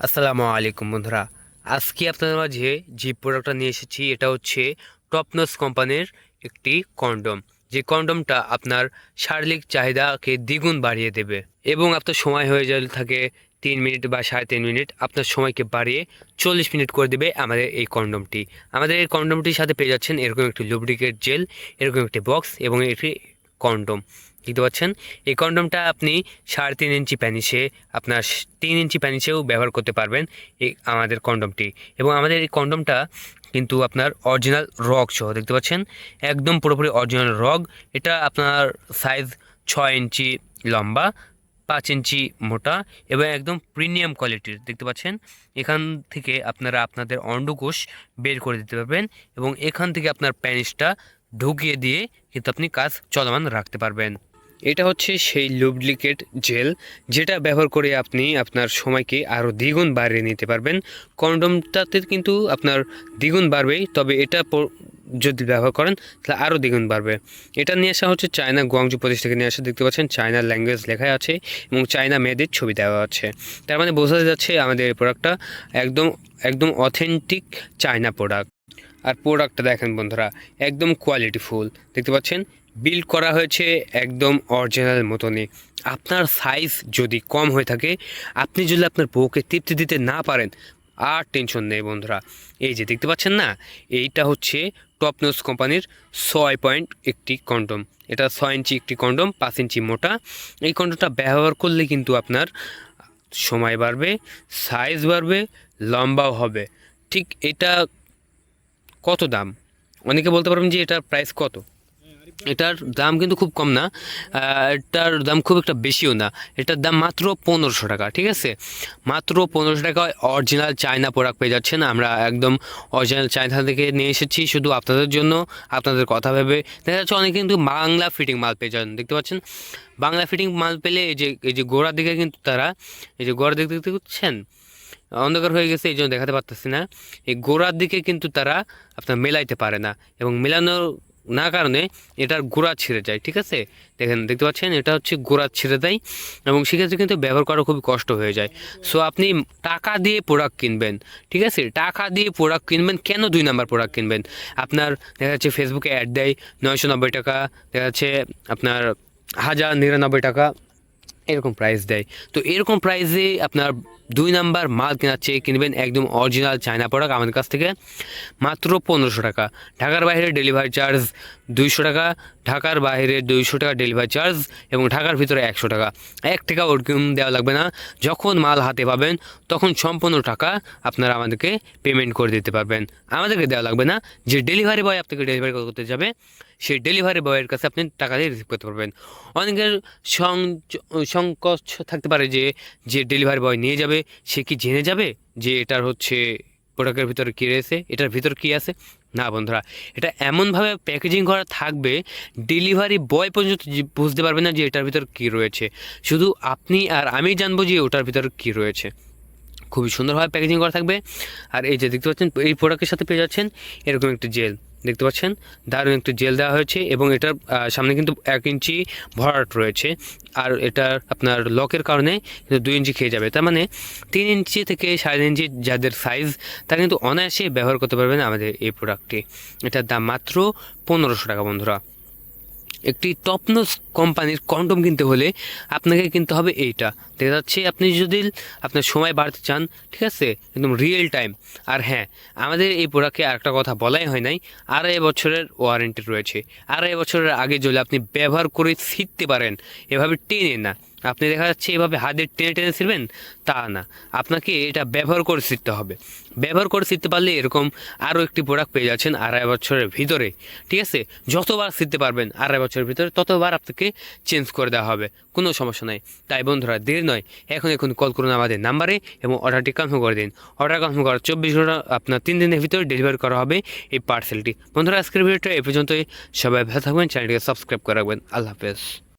আসসালামু আলাইকুম বন্ধুরা। আজকে আপনাদের মাঝে যে প্রোডাক্টটা নিয়ে এসেছি এটা হচ্ছে টপনস কোম্পানির একটি কন্ডম। যে কন্ডমটা আপনার শারীরিক চাহিদাকে দ্বিগুণ বাড়িয়ে দেবে এবং আপনার সময় হয়ে যায় থাকে 3 মিনিট বা 3.5 মিনিট, আপনার সময়কে বাড়িয়ে 40 মিনিট করে দেবে আমাদের এই কন্ডমটি। আমাদের এই কন্ডমটির সাথে পেয়ে যাচ্ছেন এরকম একটি লুব্রিকেট জেল, এরকম একটি বক্স এবং একটি কন্ডম। দেখতে পাচ্ছেন এই কন্ডমটা আপনি 3.5 ইঞ্চি প্যানিসে, আপনার 3 ইঞ্চি প্যানিসেও ব্যবহার করতে পারবেন এই আমাদের কন্ডমটি। এবং আমাদের এই কন্ডমটা কিন্তু আপনার অরিজিনাল রগ সহ, দেখতে পাচ্ছেন একদম পুরোপুরি অরিজিনাল রগ। এটা আপনার সাইজ 6 ইঞ্চি লম্বা, 5 ইঞ্চি মোটা এবং একদম প্রিমিয়াম কোয়ালিটির। দেখতে পাচ্ছেন এখান থেকে আপনারা আপনাদের অন্ডকোষ বের করে দিতে পারবেন এবং এখান থেকে আপনার প্যানিসটা ঢুকিয়ে দিয়ে কিন্তু আপনি কাজ চলমান রাখতে পারবেন। এটা হচ্ছে সেই লুব্রিকেট জেল, যেটা ব্যবহার করে আপনি আপনার সময়কে আরও দ্বিগুণ বাড়িয়ে নিতে পারবেন। কন্ডমটাতে কিন্তু আপনার দ্বিগুণ বাড়বেই, তবে এটা যদি ব্যবহার করেন তাহলে আরও দ্বিগুণ বাড়বে। এটা নিয়ে আসা হচ্ছে চায়না গুয়াংজু প্রদেশ থেকে নিয়ে আসা। দেখতে পাচ্ছেন চায়না ল্যাঙ্গুয়েজ লেখা আছে এবং চায়না মেয়েদের ছবি দেওয়া আছে। তার মানে বোঝা যাচ্ছে আমাদের এই প্রোডাক্টটা একদম একদম অথেন্টিক চায়না প্রোডাক্ট। আর প্রোডাক্টটা দেখেন বন্ধুরা, একদম কোয়ালিটিফুল। দেখতে পাচ্ছেন বিল্ড করা হয়েছে একদম অরিজিনাল মতনই। আপনার সাইজ যদি কম হয়ে থাকে, আপনি যদি আপনার বউকে তৃপ্তি দিতে না পারেন, আর টেনশন নেই বন্ধুরা। এই যে দেখতে পাচ্ছেন না, এইটা হচ্ছে টপনস কোম্পানির 6 পয়েন্ট একটি কন্ডম। এটা 6 ইঞ্চি একটি কন্ডম, 5 ইঞ্চি মোটা। এই কন্ডমটা ব্যবহার করলে কিন্তু আপনার সময় বাড়বে, সাইজ বাড়বে, লম্বাও হবে। ঠিক এটা কত দাম? অনেকে বলতে পারবেন যে এটার প্রাইস কত। এটার দাম কিন্তু খুব কম না, এটার দাম খুব একটা বেশিও না। এটার দাম মাত্র 1500 টাকা। ঠিক আছে, মাত্র 1500 টাকায় অরিজিনাল চায়না প্রোডাক্ট পেয়ে যাচ্ছেন। আমরা একদম অরিজিনাল চায়না থেকে নিয়ে এসেছি শুধু আপনাদের জন্য, আপনাদের কথা ভেবে। দেখা যাচ্ছে অনেকে কিন্তু বাংলা ফিটিং মাল পেয়ে যান। দেখতে পাচ্ছেন বাংলা ফিটিং মাল পেলে এই যে গোড়ার দিকে কিন্তু তারা, এই যে গোড়ার দিকে দেখতে পাচ্ছেন অন্ধকার হয়ে গেছে এই জন্য দেখাতে পারতেছি না, এই গোড়ার দিকে কিন্তু তারা আপনার মেলাইতে পারে না এবং মেলানোর না কারণে এটার গোড়া ছিঁড়ে যায়। ঠিক আছে, দেখতে পাচ্ছেন এটা হচ্ছে গোড়া ছিঁড়ে দেয় এবং সেক্ষেত্রে কিন্তু ব্যবহার করা খুবই কষ্ট হয়ে যায়। সো আপনি টাকা দিয়ে প্রোডাক্ট কিনবেন, ঠিক আছে, টাকা দিয়ে প্রোডাক্ট কিনবেন কেন 2 নাম্বার প্রোডাক্ট কিনবেন? আপনার দেখা যাচ্ছে ফেসবুকে অ্যাড দেয় 990 টাকা, দেখা যাচ্ছে আপনার 1099 টাকা, এরকম প্রাইস দেয়। তো এরকম প্রাইসে আপনার 2 নাম্বার মাল কেনার চেয়ে কিনবেন একদম অরিজিনাল চায়না প্রোডাক্ট আমাদের কাছ থেকে মাত্র 1500 টাকা। ঢাকার বাইরে ডেলিভারি চার্জ 200 টাকা, ঢাকার বাইরে 200 টাকা ডেলিভারি চার্জ এবং ঢাকার ভিতরে 100 টাকা। 1 টাকা অগ্রিম দেওয়া লাগবে না। যখন মাল হাতে পাবেন তখন সম্পূর্ণ টাকা আপনারা আমাদেরকে পেমেন্ট করে দিতে পারবেন। আমাদেরকে দেওয়া লাগবে না, যে ডেলিভারি বয় আপনাকে ডেলিভারি করতে যাবে সেই ডেলিভারি বয়ের কাছে আপনি টাকা দিয়ে রিসিভ করতে পারবেন। অনেকের সংকোচ থাকতে পারে যে যে ডেলিভারি বয় নিয়ে যাবে সে কি জেনে যাবে যে এটার হচ্ছে প্রোডাক্টের ভিতরে কী রয়েছে, এটার ভিতর কী আছে। না বন্ধুরা, এটা এমনভাবে প্যাকেজিং করা থাকবে ডেলিভারি বয় পর্যন্ত বুঝতে পারবে না যে এটার ভিতর কী রয়েছে। শুধু আপনি আর আমি জানবো যে ওটার ভিতর কী রয়েছে। খুবই সুন্দরভাবে প্যাকেজিং করা থাকবে। আর এই যে দেখতে পাচ্ছেন এই প্রোডাক্টের সাথে পেয়ে যাচ্ছেন এরকম একটি জেল। দেখতে পাচ্ছেন দারুণ একটি জেল দেওয়া হয়েছে এবং এটার সামনে কিন্তু 1 ইঞ্চি ভরাট রয়েছে। আর এটার আপনার লকের কারণে কিন্তু 2 ইঞ্চি খেয়ে যাবে। তার মানে 3 ইঞ্চি থেকে 3.5 ইঞ্চি যাদের সাইজ তারা কিন্তু অনায়াসে ব্যবহার করতে পারবেন আমাদের এই প্রোডাক্টটি। এটার দাম মাত্র 1500 টাকা বন্ধুরা। একটি টপনস কোম্পানির কন্ডম কিনতে হলে আপনাকে কিনতে হবে এইটা। দেখা যাচ্ছে আপনি যদি আপনার সময় বাড়তে চান, ঠিক আছে, একদম রিয়েল টাইম। আর হ্যাঁ, আমাদের এই প্রোডাক্টে আরেকটা কথা বলাই হয় নাই, 2.5 বছরের ওয়ারেন্টি রয়েছে। 2.5 বছরের আগে যদি আপনি ব্যবহার করে শিখতে পারেন, এভাবে টেনে না, আপনি দেখা যাচ্ছে এভাবে হাতে টেনে টেনে ছিড়বেন তা না, আপনাকে এটা ব্যবহার করে শিখতে হবে। ব্যবহার করে শিখতে পারলে এরকম আরও একটি প্রোডাক্ট পেয়ে যাচ্ছেন 2.5 বছরের ভিতরে। ঠিক আছে, যতবার শিখতে পারবেন 2.5 বছরের ভিতরে ততবার আপনাকে চেঞ্জ করে দেওয়া হবে, কোনো সমস্যা নাই। তাই বন্ধুরা দেরি নয়, এখন কল করুন আমাদের নাম্বারে এবং অর্ডারটি কনফার্ম করে দিন। অর্ডার কনফার্ম করার 24 ঘন্টা আপনার 3 দিনের ভিতরে ডেলিভারি করা হবে এই পার্সেলটি। বন্ধুরা আজকের ভিডিওটা এ পর্যন্তই। সবাই ভালো থাকবেন, চ্যানেলটিকে সাবস্ক্রাইব করে রাখবেন। আল্লাহ হাফেজ।